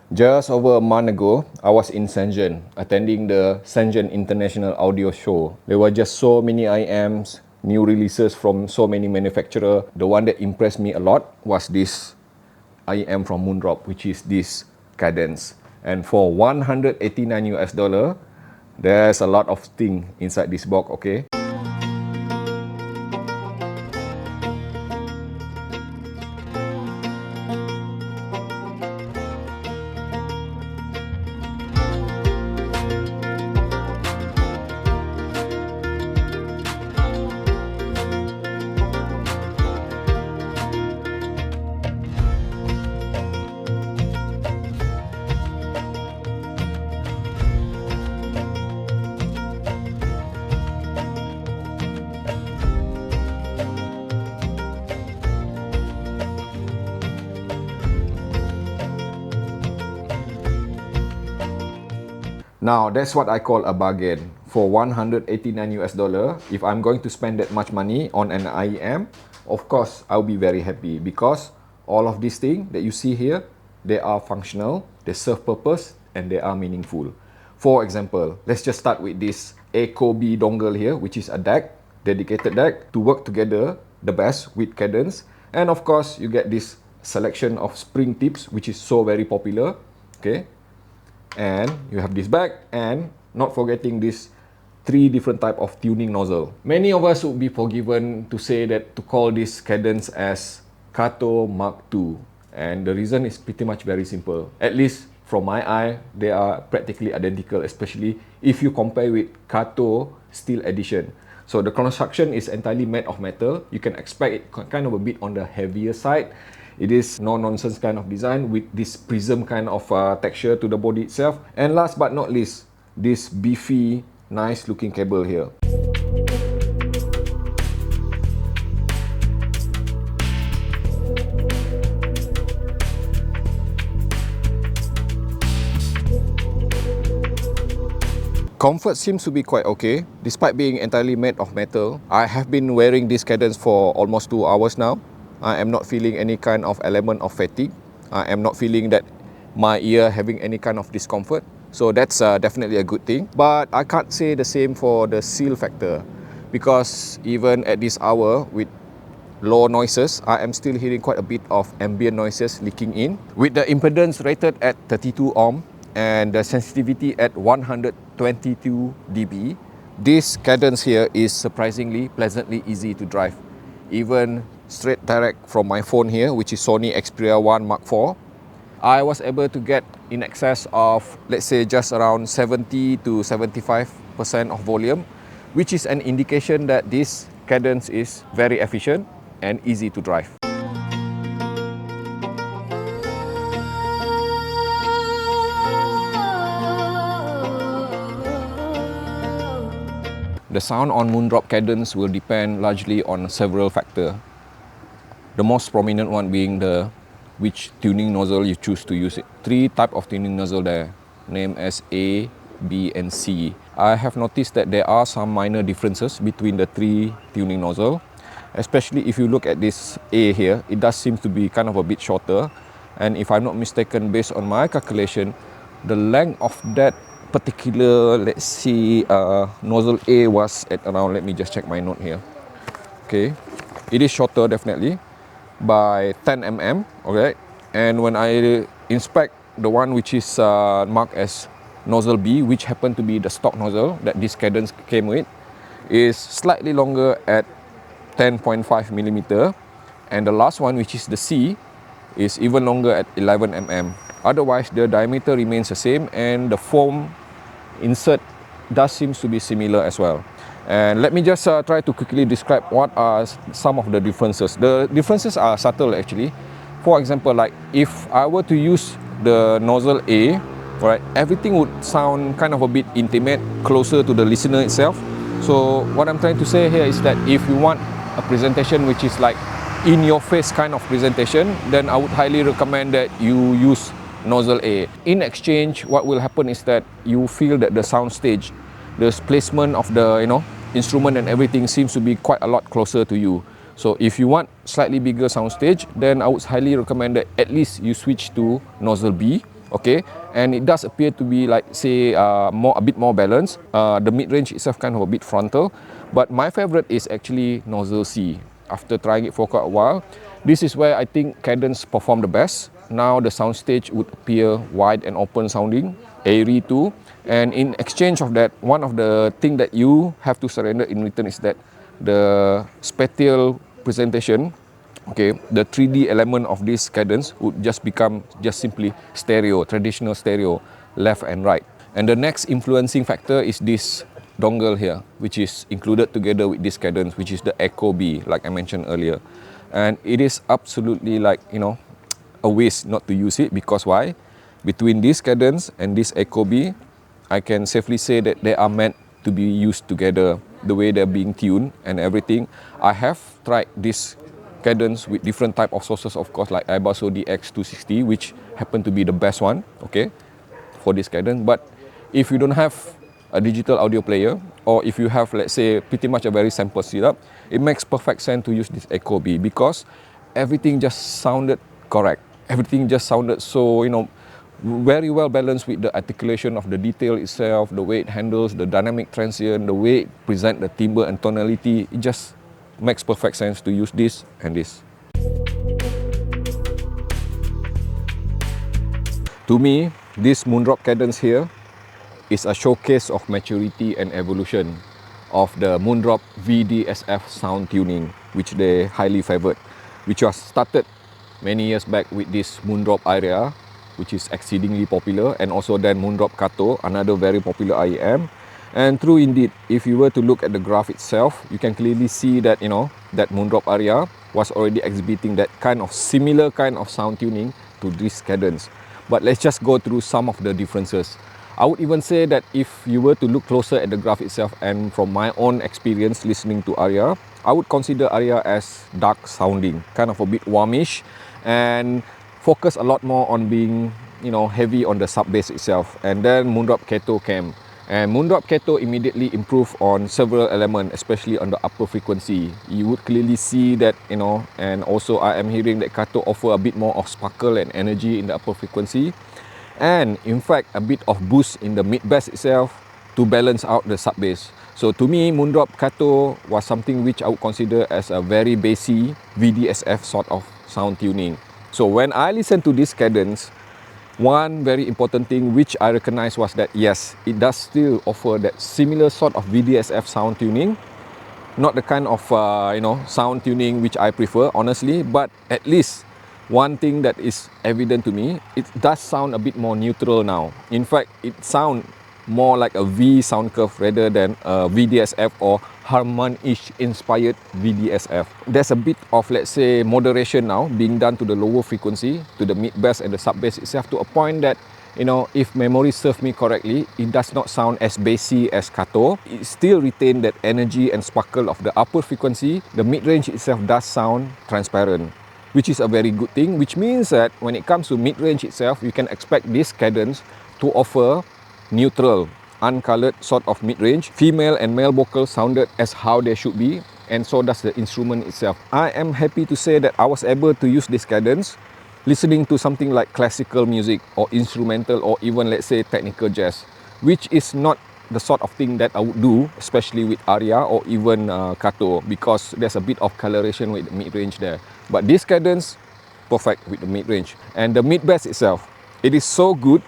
Just over a month ago, I was in Shenzhen, attending the Shenzhen International Audio Show. There were just so many IEMs, new releases from so many manufacturers. The one that impressed me a lot was this IEM from Moondrop, which is this Kadenz. And for 189 US dollar, there's a lot of thing inside this box, okay? Now, that's what I call a bargain. For 189 US dollar, if I'm going to spend that much money on an IEM, of course, I'll be very happy because all of these things that you see here, they are functional, they serve purpose, and they are meaningful. For example, let's just start with this RØDE dongle here, which is a DAC, dedicated DAC, to work together the best with Kadenz. And of course, you get this selection of spring tips, which is so very popular, okay? And you have this back, and not forgetting this 3 different type of tuning nozzle. Many of us would be forgiven to say that to call this Kadenz as Kato Mark II, and the reason is pretty much very simple. At least from my eye, they are practically identical, especially if you compare with Kato Steel Edition. So the construction is entirely made of metal. You can expect it kind of a bit on the heavier side. It is no-nonsense kind of design with this prism kind of texture to the body itself. And last but not least, this beefy, nice looking cable here. Comfort seems to be quite okay, despite being entirely made of metal. I have been wearing this Kadenz for almost 2 hours now. I am not feeling any kind of element of fatigue. I am not feeling that my ear having any kind of discomfort. So that's definitely a good thing. But I can't say the same for the seal factor, because even at this hour with low noises, I am still hearing quite a bit of ambient noises leaking in. With the impedance rated at 32 ohm and the sensitivity at 122 dB, this Kadenz here is surprisingly pleasantly easy to drive. Even straight direct from my phone here, which is Sony Xperia 1 Mark IV, I was able to get in excess of, let's say, just around 70 to 75% of volume, which is an indication that this Kadenz is very efficient and easy to drive. The sound on Moondrop Kadenz will depend largely on several factors. The most prominent one being which tuning nozzle you choose to use it. 3 types of tuning nozzle there, named as A, B and C. I have noticed that there are some minor differences between the 3 tuning nozzle. Especially if you look at this A here, it does seem to be kind of a bit shorter. And if I'm not mistaken, based on my calculation, the length of that particular, let's see, nozzle A was at around, let me just check my note here. Okay, it is shorter definitely by 10 mm, okay? And when I inspect the one which is marked as nozzle B, which happened to be the stock nozzle that this Kadenz came with, is slightly longer at 10.5 mm, and the last one, which is the C, is even longer at 11 mm. Otherwise, the diameter remains the same, and the foam insert does seems to be similar as well. And let me just try to quickly describe what are some of the differences. The differences are subtle actually. For example, like if I were to use the nozzle A, right, everything would sound kind of a bit intimate, closer to the listener itself. So what I'm trying to say here is that if you want a presentation which is like in your face kind of presentation, then I would highly recommend that you use nozzle A. In exchange, what will happen is that you feel that the sound stage, the placement of the instrument and everything seems to be quite a lot closer to you. So if you want slightly bigger sound stage, then I would highly recommend that at least you switch to nozzle B. okay, and it does appear to be like, say, a bit more balanced. The mid-range itself kind of a bit frontal, but my favorite is actually Nozzle C. After trying it for quite a while, this is where I think Kadenz performed the best. Now the soundstage would appear wide and open sounding, airy too, and in exchange of that, one of the things that you have to surrender in return is that the spatial presentation, okay, the 3D element of this Kadenz would just become just simply stereo, traditional stereo, left and right. And the next influencing factor is this dongle here, which is included together with this Kadenz, which is the Echo B, like I mentioned earlier. And it is absolutely like, you know, a waste not to use it, because why? Between this Kadenz and this Echo B, I can safely say that they are meant to be used together, the way they're being tuned and everything. I have tried this Kadenz with different type of sources, of course, like Ibaso DX260, which happened to be the best one, okay, for this Kadenz. But if you don't have a digital audio player, or if you have, let's say, pretty much a very simple setup, it makes perfect sense to use this Echo B, because everything just sounded correct. Everything just sounded so, you know, very well balanced with the articulation of the detail itself, the way it handles the dynamic transient, the way it presents the timbre and tonality. It just makes perfect sense to use this and this. To me, this Moondrop Kadenz here is a showcase of maturity and evolution of the Moondrop VDSF sound tuning, which they highly favored, which was started many years back with this Moondrop area, which is exceedingly popular, and also then Moondrop Kato, another very popular IEM. And true indeed, if you were to look at the graph itself, you can clearly see that, you know, that Moondrop area was already exhibiting that kind of similar kind of sound tuning to this Kadenz. But let's just go through some of the differences. I would even say that if you were to look closer at the graph itself, and from my own experience listening to Aria, I would consider Aria as dark sounding, kind of a bit warmish, and focus a lot more on being, you know, heavy on the sub bass itself. And then Moondrop Kato came, and Moondrop Kato immediately improved on several elements, especially on the upper frequency. You would clearly see that, you know, and also I am hearing that Kato offer a bit more of sparkle and energy in the upper frequency, and in fact a bit of boost in the mid bass itself to balance out the sub bass. So to me, Moondrop Kato was something which I would consider as a very bassy VDSF sort of sound tuning. So when I listen to this Kadenz, one very important thing which I recognize was that yes, it does still offer that similar sort of VDSF sound tuning. Not the kind of you know, sound tuning which I prefer, honestly, but at least one thing that is evident to me, it does sound a bit more neutral now. In fact, it sounds more like a V sound curve rather than a VDSF or Harman-ish inspired VDSF. There's a bit of, let's say, moderation now being done to the lower frequency, to the mid bass and the sub bass itself, to a point that, you know, if memory serves me correctly, it does not sound as bassy as Kato. It still retains that energy and sparkle of the upper frequency. The mid-range itself does sound transparent, which is a very good thing, which means that when it comes to mid-range itself, you can expect this Kadenz to offer neutral, uncolored sort of mid-range. Female and male vocals sounded as how they should be, and so does the instrument itself. I am happy to say that I was able to use this Kadenz listening to something like classical music or instrumental or even, let's say, technical jazz, which is not the sort of thing that I would do, especially with Aria or even Kato, because there's a bit of coloration with the mid-range there. But this Kadenz, perfect with the mid-range. And the mid-bass itself, it is so good.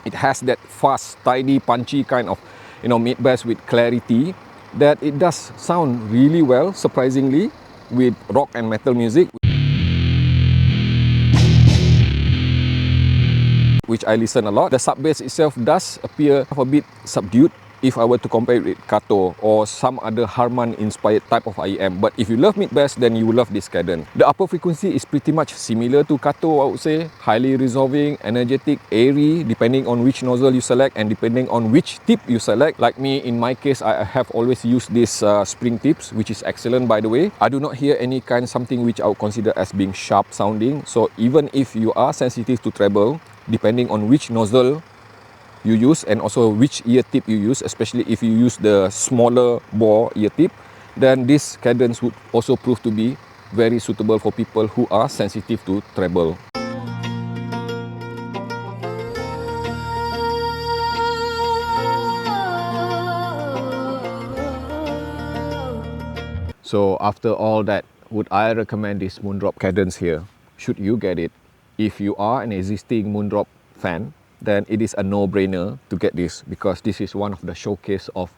It has that fast, tidy, punchy kind of, you know, mid-bass with clarity, that it does sound really well, surprisingly, with rock and metal music, which I listen a lot. The sub bass itself does appear a bit subdued if I were to compare it with Kato or some other Harman-inspired type of IEM. But if you love mid-bass, then you will love this Kadenz. The upper frequency is pretty much similar to Kato, I would say. Highly resolving, energetic, airy, depending on which nozzle you select and depending on which tip you select. Like me, in my case, I have always used this spring tips, which is excellent, by the way. I do not hear any kind something which I would consider as being sharp sounding. So even if you are sensitive to treble, depending on which nozzle you use and also which ear tip you use, especially if you use the smaller bore ear tip, then this Kadenz would also prove to be very suitable for people who are sensitive to treble. So after all that, would I recommend this Moondrop Kadenz here? Should you get it? If you are an existing Moondrop fan, then it is a no-brainer to get this, because this is one of the showcase of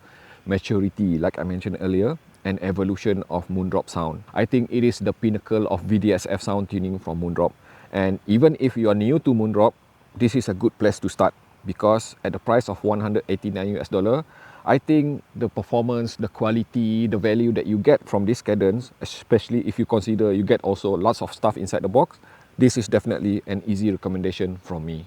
maturity, like I mentioned earlier, and evolution of Moondrop sound. I think it is the pinnacle of VDSF sound tuning from Moondrop. And even if you are new to Moondrop, this is a good place to start, because at the price of $189 US, I think the performance, the quality, the value that you get from this Kadenz, especially if you consider you get also lots of stuff inside the box, this is definitely an easy recommendation from me.